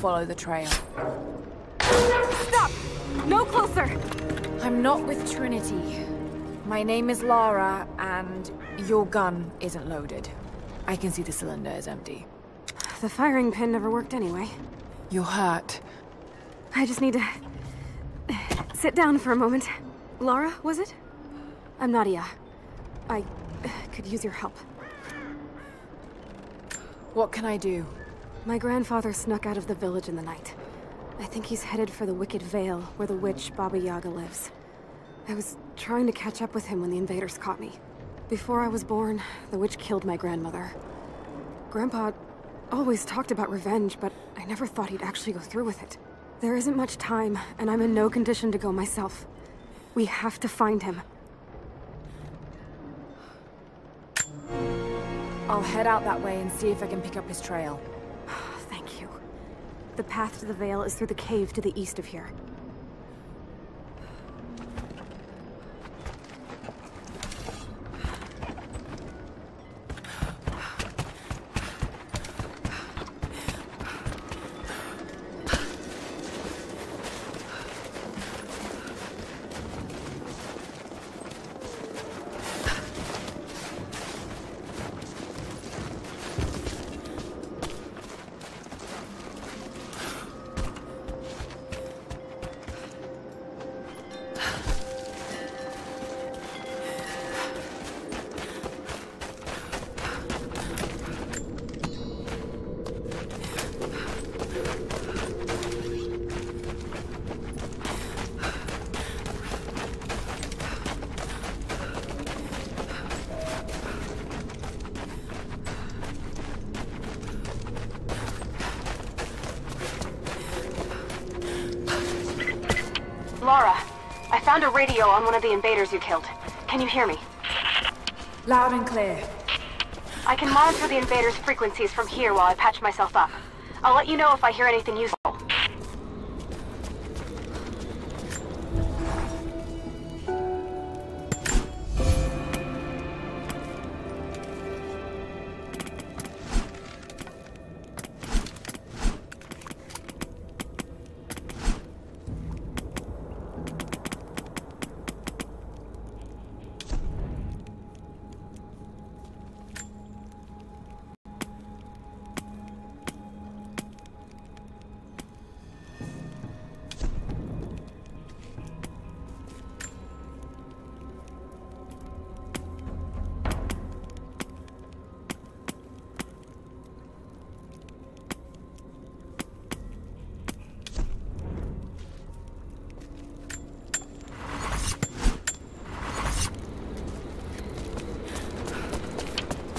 follow the trail. Stop! No closer! I'm not with Trinity. My name is Lara, and your gun isn't loaded. I can see the cylinder is empty. The firing pin never worked anyway. You're hurt. I just need to... sit down for a moment. Lara, was it? I'm Nadia. I could use your help. What can I do? My grandfather snuck out of the village in the night. I think he's headed for the Wicked Vale, where the witch Baba Yaga lives. I was trying to catch up with him when the invaders caught me. Before I was born, the witch killed my grandmother. Grandpa always talked about revenge, but I never thought he'd actually go through with it. There isn't much time, and I'm in no condition to go myself. We have to find him. I'll head out that way and see if I can pick up his trail. Thank you. The path to the Vale is through the cave to the east of here. Lara, I found a radio on one of the invaders you killed. Can you hear me? Loud and clear. I can monitor the invaders' frequencies from here while I patch myself up. I'll let you know if I hear anything useful.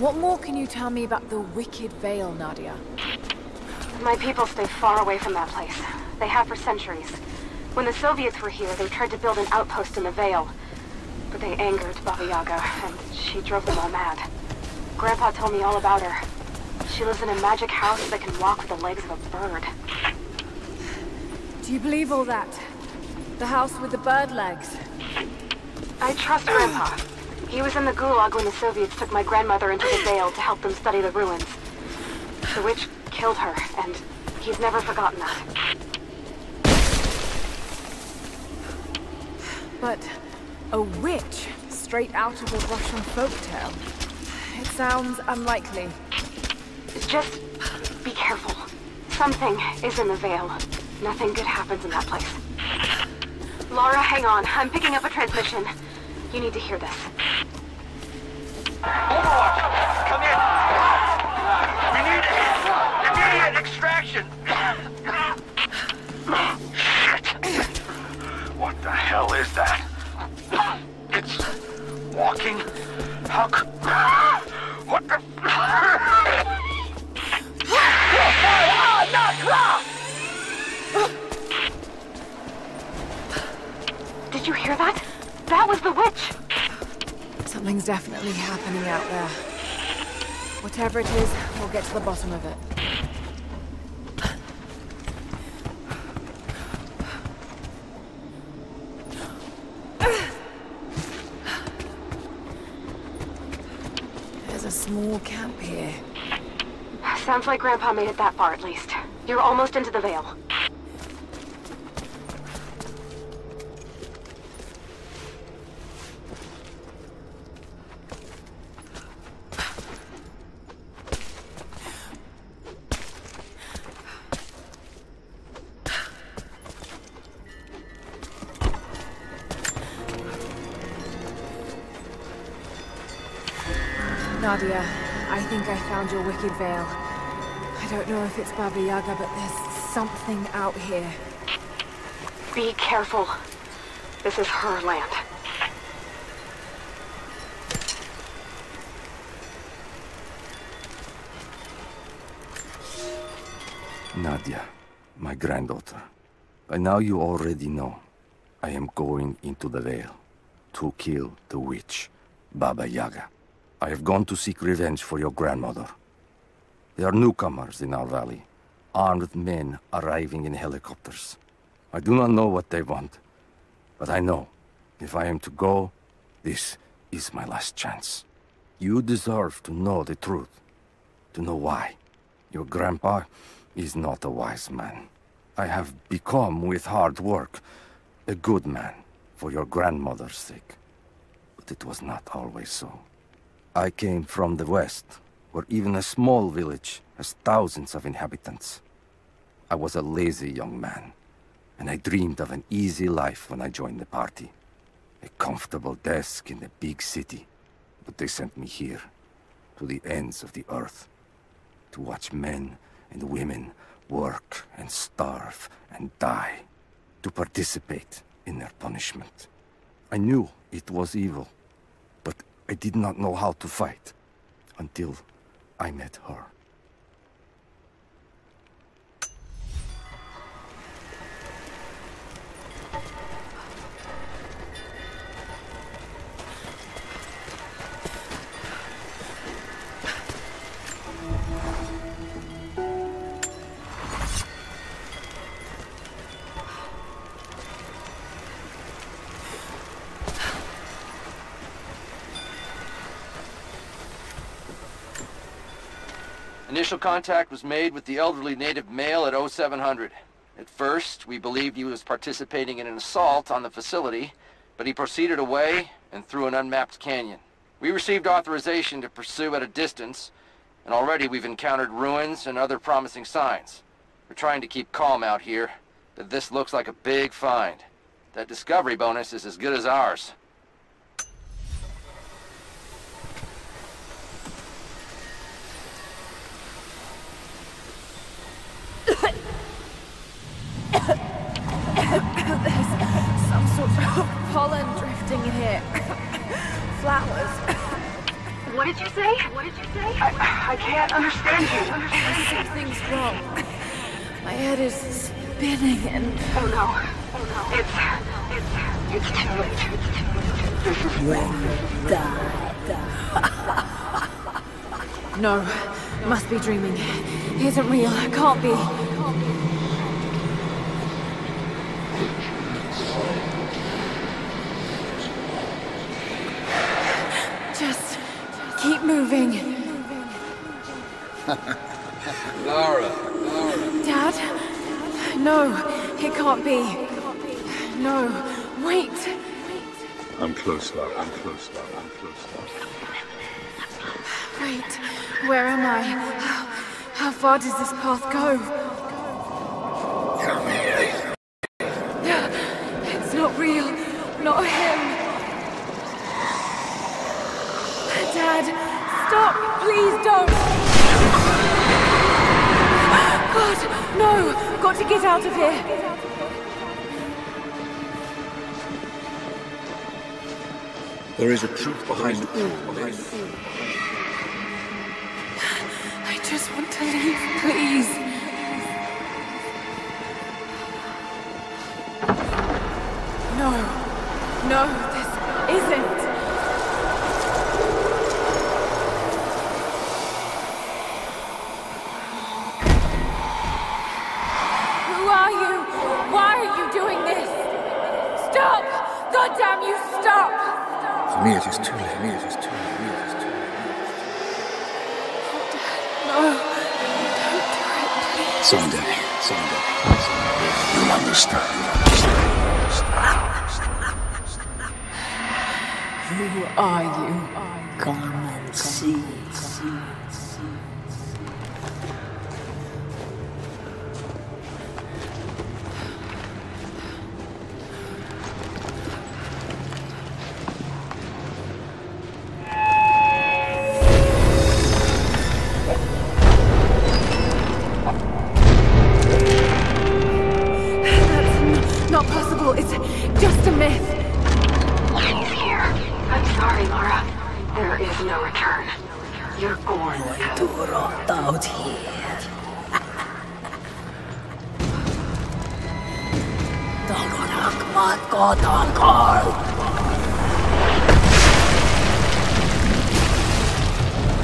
What more can you tell me about the Wicked Vale, Nadia? My people stay far away from that place. They have for centuries. When the Soviets were here, they tried to build an outpost in the Vale. But they angered Baba Yaga, and she drove them all mad. Grandpa told me all about her. She lives in a magic house that can walk with the legs of a bird. Do you believe all that? The house with the bird legs? I trust Grandpa. He was in the Gulag when the Soviets took my grandmother into the Vale to help them study the ruins. The witch killed her, and he's never forgotten that. But a witch, straight out of a Russian folktale. It sounds unlikely. Just be careful. Something is in the Vale. Nothing good happens in that place. Lara, hang on. I'm picking up a transmission. You need to hear this. Overwatch, come in. We need immediate extraction. Shit. What the hell is that? It's walking. How could... What the... Did you hear that? That was the witch! Something's definitely happening out there. Whatever it is, we'll get to the bottom of it. There's a small camp here. Sounds like Grandpa made it that far, at least. You're almost into the Vale. Nadia, I think I found your wicked veil. I don't know if it's Baba Yaga, but there's something out here. Be careful. This is her land. Nadia, my granddaughter. By now you already know. I am going into the Vale to kill the witch, Baba Yaga. I have gone to seek revenge for your grandmother. There are newcomers in our valley, armed men arriving in helicopters. I do not know what they want, but I know if I am to go, this is my last chance. You deserve to know the truth, to know why. Your grandpa is not a wise man. I have become, with hard work, a good man for your grandmother's sake. But it was not always so. I came from the west, where even a small village has thousands of inhabitants. I was a lazy young man, and I dreamed of an easy life when I joined the party. A comfortable desk in a big city. But they sent me here, to the ends of the earth, to watch men and women work and starve and die, to participate in their punishment. I knew it was evil, but I did not know how to fight until I met her. Initial contact was made with the elderly native male at 0700. At first, we believed he was participating in an assault on the facility, but he proceeded away and through an unmapped canyon. We received authorization to pursue at a distance, and already we've encountered ruins and other promising signs. We're trying to keep calm out here, but this looks like a big find. That discovery bonus is as good as ours. Some sort of pollen drifting in here. Flowers. What did you say? What did you say? I can't understand you. Something's wrong. My head is spinning and... Oh no. It's too late. When you die. No, must be dreaming. Isn't real, can't be. Just keep moving. Lara. Dad? No, it can't be. No, wait. I'm close, Lara. I'm close. Wait, where am I? How far does this path go? Come here. It's not real. Not him. Dad, stop! Please don't! God, no! Got to get out of here! There is a truth behind all this. I just want to leave, please. No, this isn't. Who are you? Why are you doing this? Stop! God damn you, stop! For me it is too late. No, don't do it, please. Someday. You'll understand. Who are you? Come and see. That's not possible. It's just a myth. He's here. I'm sorry, Laura. There is no return. You're going To rot out here. Daganak matkotonkol!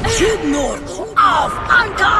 Sydnort av anka!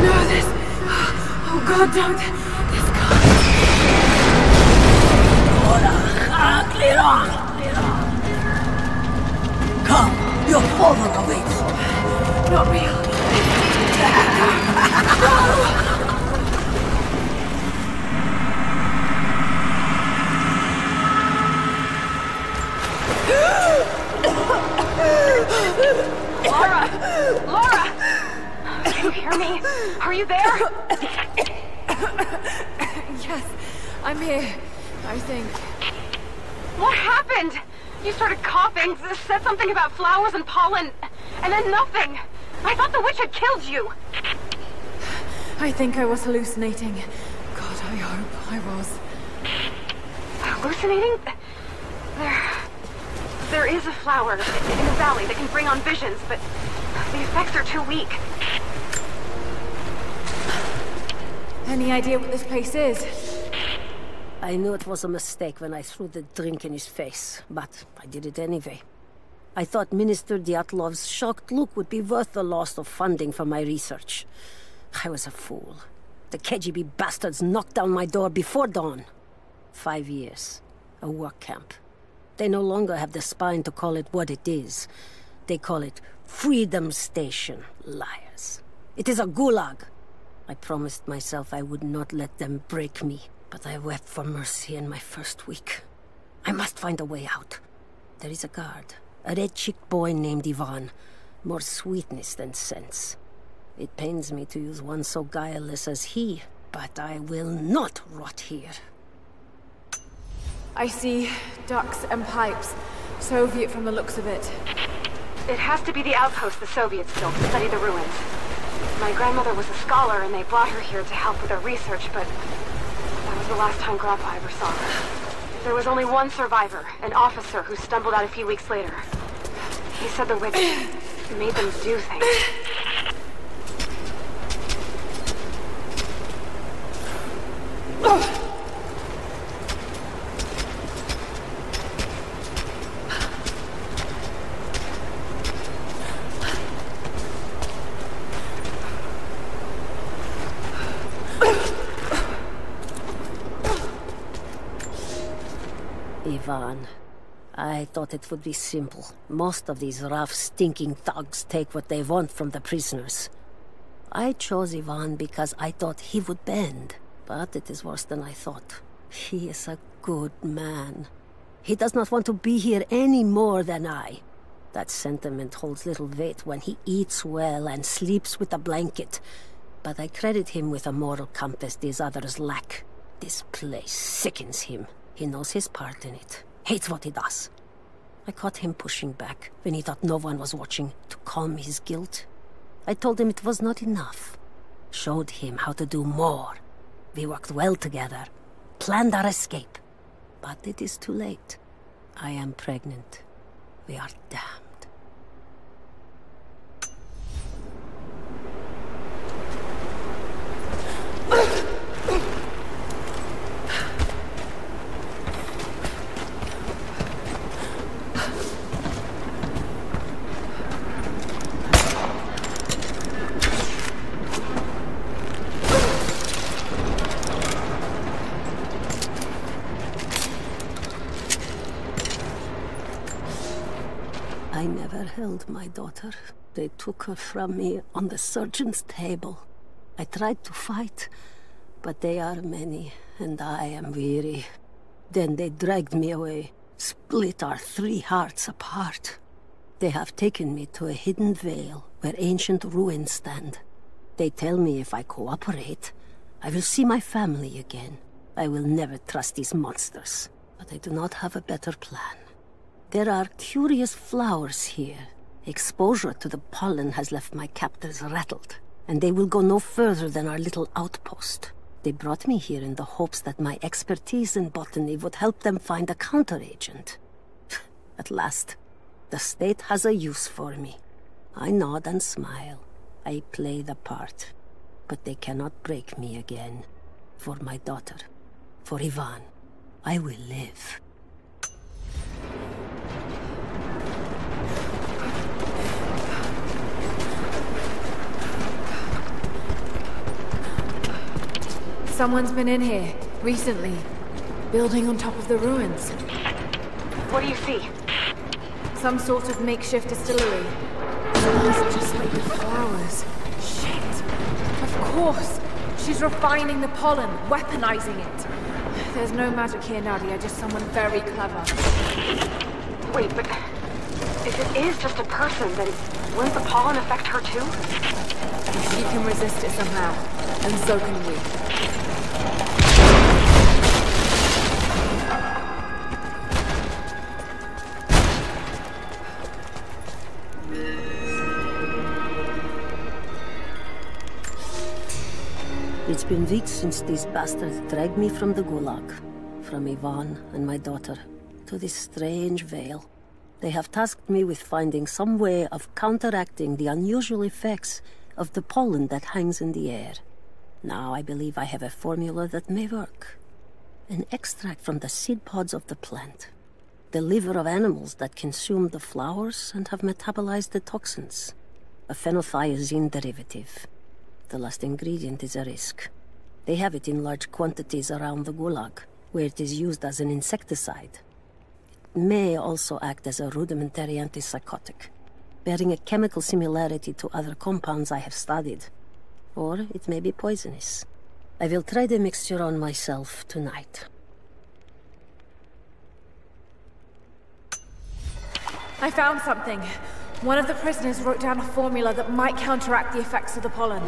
No, this... Oh God, don't... This God... Come, your father awaits. Not real. Laura! Laura! Can you hear me? Are you there? Yes, I'm here, I think. What happened? You started coughing, said something about flowers and pollen, and then nothing. I thought the witch had killed you. I think I was hallucinating. God, I hope I was. Hallucinating? There is a flower in the valley that can bring on visions, but the effects are too weak. Any idea what this place is? I knew it was a mistake when I threw the drink in his face, but I did it anyway. I thought Minister Dyatlov's shocked look would be worth the loss of funding for my research. I was a fool. The KGB bastards knocked down my door before dawn. 5 years. A work camp. They no longer have the spine to call it what it is. They call it Freedom Station. Liars. It is a gulag. I promised myself I would not let them break me, but I wept for mercy in my first week. I must find a way out. There is a guard. A red-cheeked boy named Ivan. More sweetness than sense. It pains me to use one so guileless as he, but I will not rot here. I see ducts and pipes. Soviet from the looks of it. It has to be the outpost the Soviets built to study the ruins. My grandmother was a scholar and they brought her here to help with her research, but that was the last time Grandpa ever saw her. There was only one survivor, an officer who stumbled out a few weeks later. He said the witch made them do things. Ivan, I thought it would be simple. Most of these rough, stinking thugs take what they want from the prisoners. I chose Ivan because I thought he would bend, but it is worse than I thought. He is a good man. He does not want to be here any more than I. That sentiment holds little weight when he eats well and sleeps with a blanket, but I credit him with a moral compass these others lack. This place sickens him. He knows his part in it, hates what he does. I caught him pushing back when he thought no one was watching to calm his guilt. I told him it was not enough. Showed him how to do more. We worked well together, planned our escape. But it is too late. I am pregnant. We are damned. I never held my daughter. They took her from me on the surgeon's table. I tried to fight, but they are many, and I am weary. Then they dragged me away, split our 3 hearts apart. They have taken me to a hidden vale where ancient ruins stand. They tell me if I cooperate, I will see my family again. I will never trust these monsters, but I do not have a better plan. There are curious flowers here. Exposure to the pollen has left my captors rattled, and they will go no further than our little outpost. They brought me here in the hopes that my expertise in botany would help them find a counteragent. At last, the state has a use for me. I nod and smile. I play the part. But they cannot break me again. For my daughter, for Ivan, I will live. Someone's been in here, recently. Building on top of the ruins. What do you see? Some sort of makeshift distillery. It's just like the flowers. Shit. Of course. She's refining the pollen, weaponizing it. There's no magic here, Nadia, just someone very clever. Wait, but if it is just a person, then wouldn't the pollen affect her too? She can resist it somehow, and so can we. It's been weeks since these bastards dragged me from the Gulag, from Ivan and my daughter, to this strange vale. They have tasked me with finding some way of counteracting the unusual effects of the pollen that hangs in the air. Now I believe I have a formula that may work. An extract from the seed pods of the plant. The liver of animals that consume the flowers and have metabolized the toxins. A phenothiazine derivative. The last ingredient is a risk. They have it in large quantities around the Gulag, where it is used as an insecticide. It may also act as a rudimentary antipsychotic, bearing a chemical similarity to other compounds I have studied. Or it may be poisonous. I will try the mixture on myself tonight. I found something. One of the prisoners wrote down a formula that might counteract the effects of the pollen.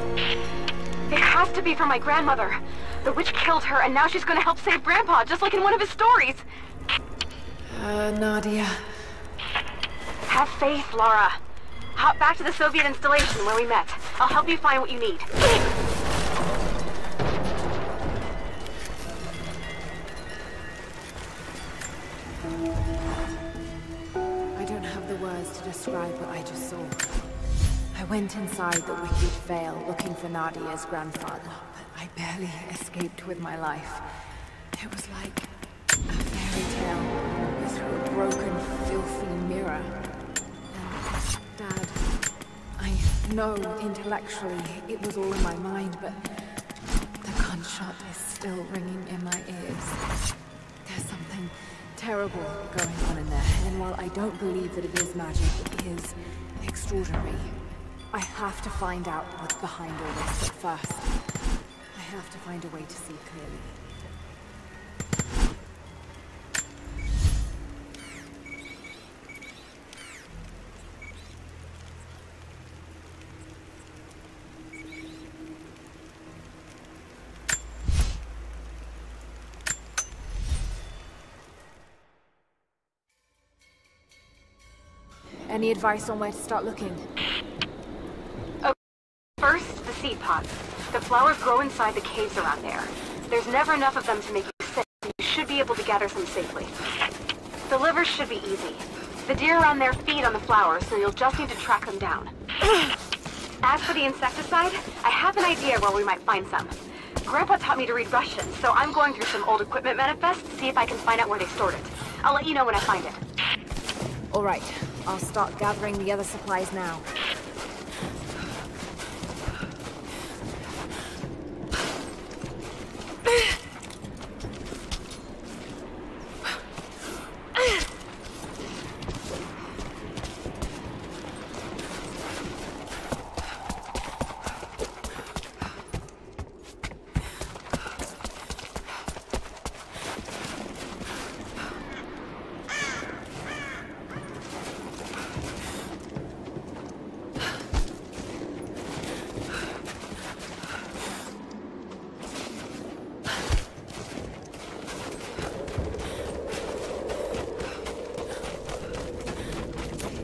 It has to be for my grandmother. The witch killed her, and now she's gonna help save Grandpa, just like in one of his stories. Nadia. Have faith, Laura. Hop back to the Soviet installation where we met. I'll help you find what you need. To describe what I just saw. I went inside the wicked vale looking for Nadia's grandfather, but I barely escaped with my life. It was like a fairy tale through a broken, filthy mirror. And Dad, I know intellectually it was all in my mind, but the gunshot is still ringing in my ears. There's something terrible going on in there, and while I don't believe that it is magic, it is extraordinary. I have to find out what's behind all this, but first, I have to find a way to see clearly. Any advice on where to start looking? Okay. First, the seed pods. The flowers grow inside the caves around there. There's never enough of them to make you sick, and you should be able to gather some safely. The livers should be easy. The deer are on their feet on the flowers, so you'll just need to track them down. As for the insecticide, I have an idea where we might find some. Grandpa taught me to read Russian, so I'm going through some old equipment manifests to see if I can find out where they stored it. I'll let you know when I find it. All right, I'll start gathering the other supplies now.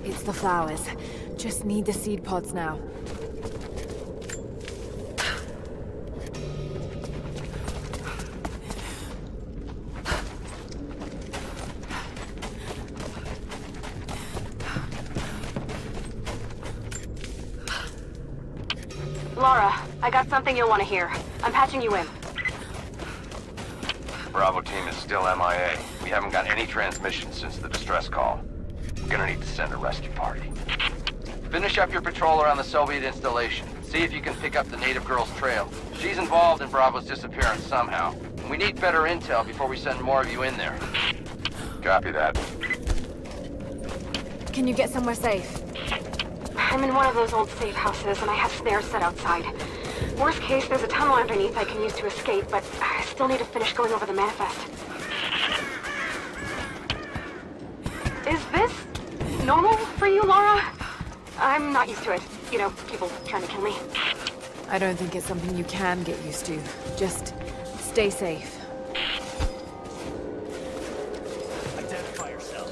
It's the flowers. Just need the seed pods now. Laura, I got something you'll want to hear. I'm patching you in. Bravo team is still MIA. We haven't got any transmissions since the distress call. We're gonna need to send a rescue party. Finish up your patrol around the Soviet installation. See if you can pick up the native girl's trail. She's involved in Bravo's disappearance somehow. And we need better intel before we send more of you in there. Copy that. Can you get somewhere safe? I'm in one of those old safe houses, and I have snares set outside. Worst case, there's a tunnel underneath I can use to escape, but I still need to finish going over the manifest. Is this normal for you, Laura? I'm not used to it. You know, people trying to kill me. I don't think it's something you can get used to. Just stay safe. Identify yourself.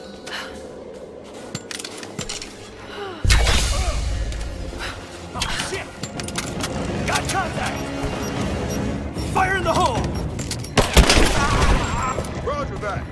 Oh, shit! Got contact! Fire in the hole! Roger that.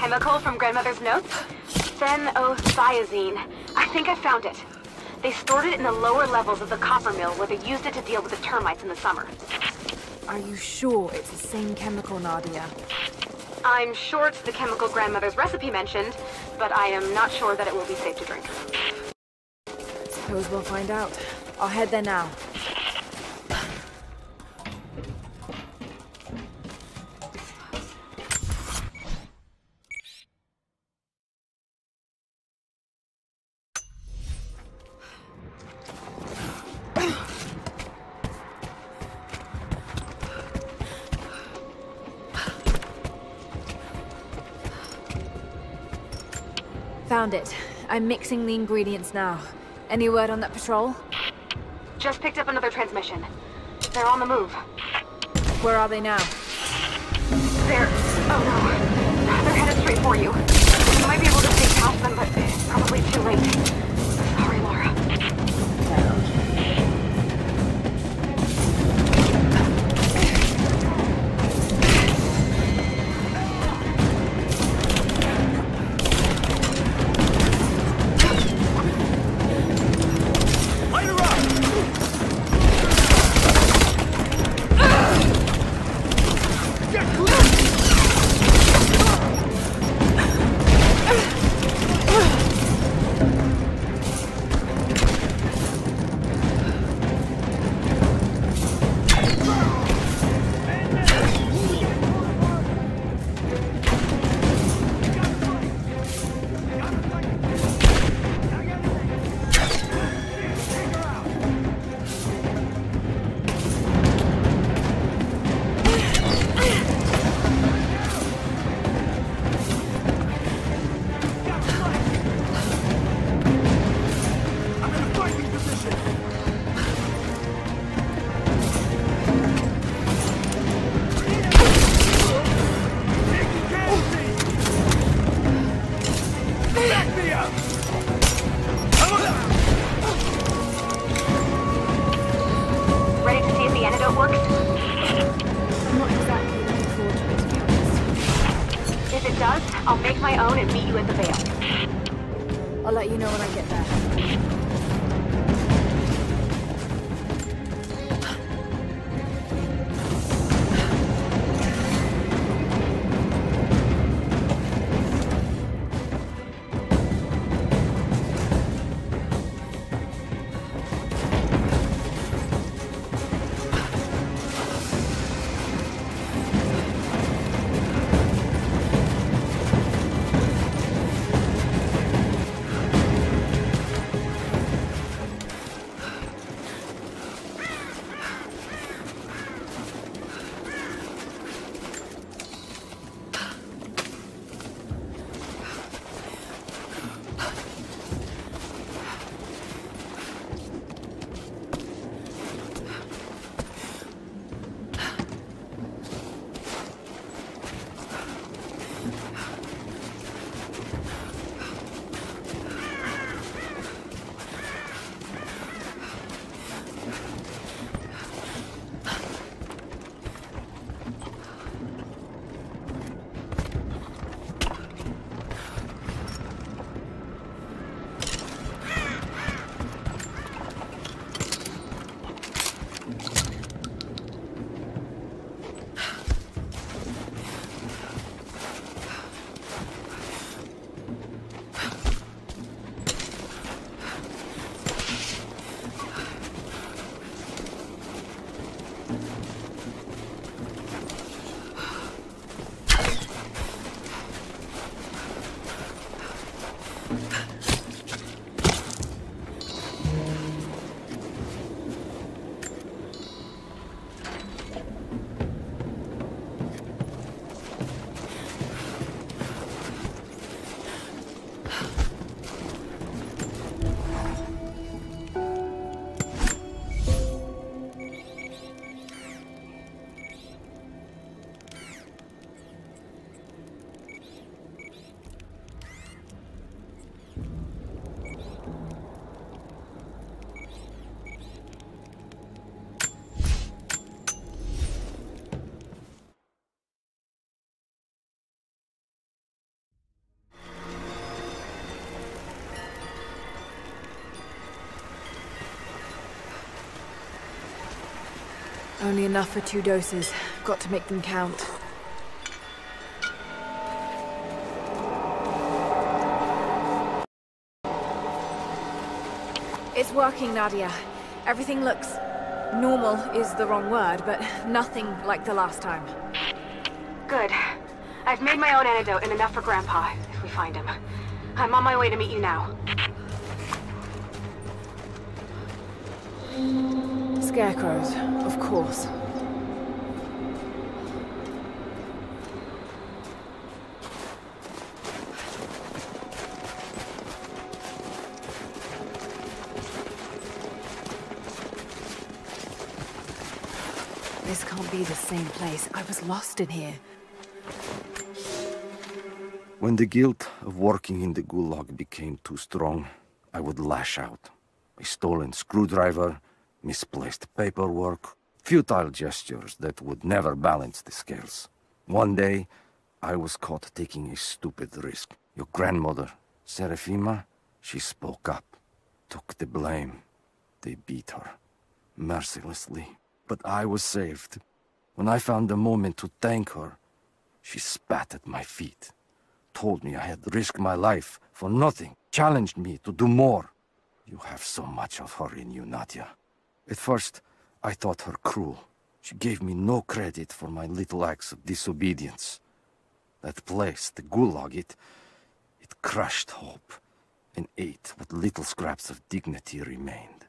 chemical from Grandmother's notes? Phenothiazine. I think I found it. They stored it in the lower levels of the copper mill where they used it to deal with the termites in the summer. Are you sure it's the same chemical, Nadia? I'm sure it's the chemical Grandmother's recipe mentioned, but I am not sure that it will be safe to drink. Suppose we'll find out. I'll head there now. Found it. I'm mixing the ingredients now. Any word on that patrol? Just picked up another transmission. They're on the move. Where are they now? Oh no. They're headed straight for you. You might be able to sneak past them, but it's probably too late. Sorry, Laura. I'll make my own and meet you at the Vale. I'll let you know when I get there. Only enough for 2 doses. Got to make them count. It's working, Nadia. Everything looks... normal is the wrong word, but nothing like the last time. Good. I've made my own antidote and enough for Grandpa, if we find him. I'm on my way to meet you now. Scarecrows, of course. This can't be the same place. I was lost in here. When the guilt of working in the Gulag became too strong, I would lash out. A stolen screwdriver, misplaced paperwork, futile gestures that would never balance the scales. One day, I was caught taking a stupid risk. Your grandmother, Serafima, she spoke up, took the blame. They beat her, mercilessly. But I was saved. When I found the moment to thank her, she spat at my feet, told me I had risked my life for nothing, challenged me to do more. You have so much of her in you, Nadia. At first, I thought her cruel. She gave me no credit for my little acts of disobedience. That place, the Gulag, it crushed hope and ate what little scraps of dignity remained.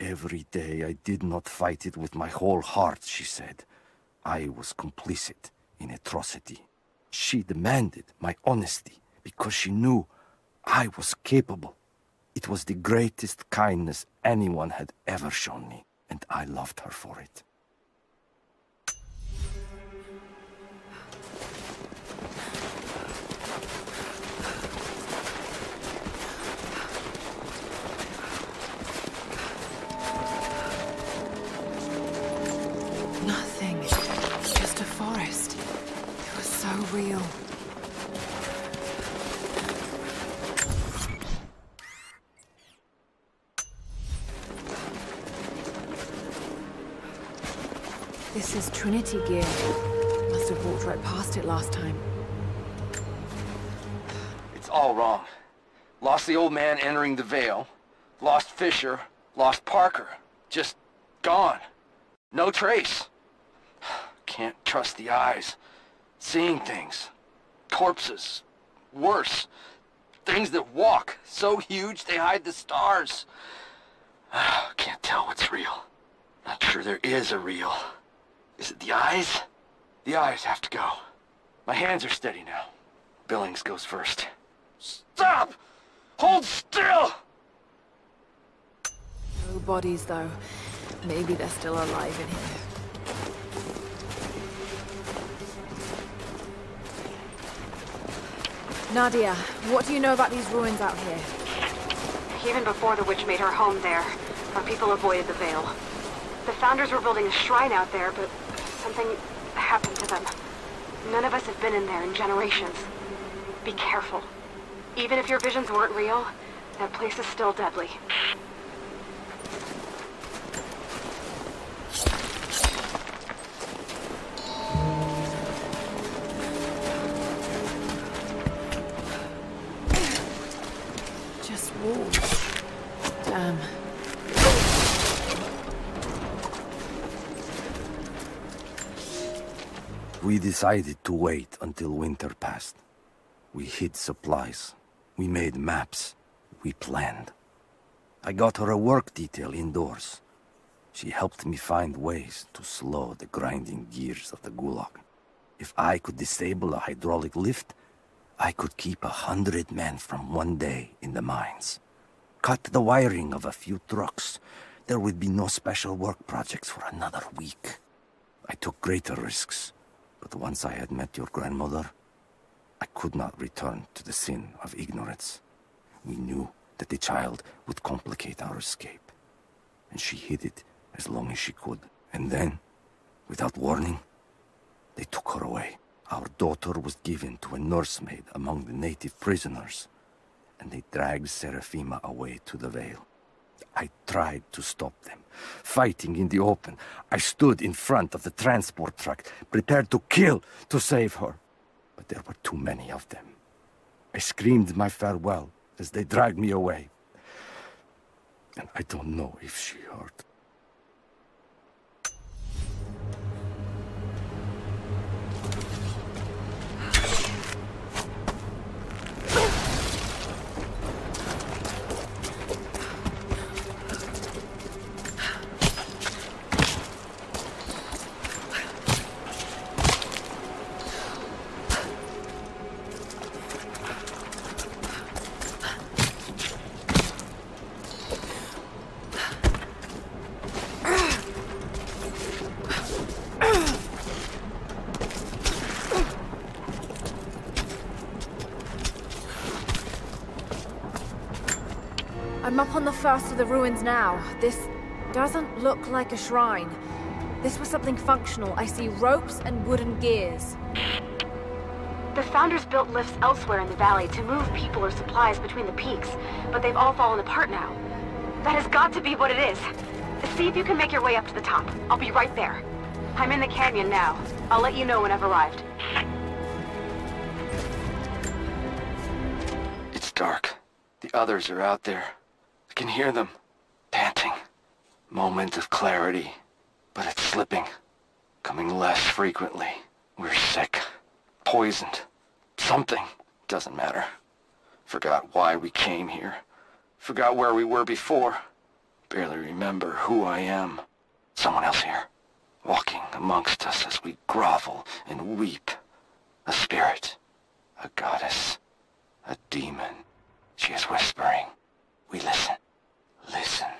Every day I did not fight it with my whole heart, she said. I was complicit in atrocity. She demanded my honesty because she knew I was capable. It was the greatest kindness anyone had ever shown me, and I loved her for it. Nothing. Just a forest. It was so real. This is Trinity gear. Must have walked right past it last time. It's all wrong. Lost the old man entering the Vale. Lost Fisher. Lost Parker. Just gone. No trace. Can't trust the eyes. Seeing things. Corpses. Worse. Things that walk. So huge they hide the stars. Can't tell what's real. Not sure there is a real. Is it the eyes? The eyes have to go. My hands are steady now. Billings goes first. Stop! Hold still! No bodies, though. Maybe they're still alive in here. Nadia, what do you know about these ruins out here? Even before the witch made her home there, our people avoided the Vale. The Founders were building a shrine out there, but something happened to them. None of us have been in there in generations. Be careful. Even if your visions weren't real, that place is still deadly. Just walls. Damn. We decided to wait until winter passed. We hid supplies. We made maps. We planned. I got her a work detail indoors. She helped me find ways to slow the grinding gears of the Gulag. If I could disable a hydraulic lift, I could keep 100 men from one day in the mines. Cut the wiring of a few trucks. There would be no special work projects for another week. I took greater risks. But once I had met your grandmother, I could not return to the sin of ignorance. We knew that the child would complicate our escape, and she hid it as long as she could. And then, without warning, they took her away. Our daughter was given to a nursemaid among the native prisoners, and they dragged Serafima away to the Vale. I tried to stop them, fighting in the open. I stood in front of the transport truck, prepared to kill to save her. But there were too many of them. I screamed my farewell as they dragged me away. And I don't know if she heard. I'm up on the first of the ruins now. This doesn't look like a shrine. This was something functional. I see ropes and wooden gears. The Founders built lifts elsewhere in the valley to move people or supplies between the peaks, but they've all fallen apart now. That has got to be what it is. See if you can make your way up to the top. I'll be right there. I'm in the canyon now. I'll let you know when I've arrived. It's dark. The others are out there. I can hear them, panting. Moment of clarity, but it's slipping. Coming less frequently. We're sick. Poisoned. Something. Doesn't matter. Forgot why we came here. Forgot where we were before. Barely remember who I am. Someone else here. Walking amongst us as we grovel and weep. A spirit. A goddess. A demon. She is whispering. We listen. Listen.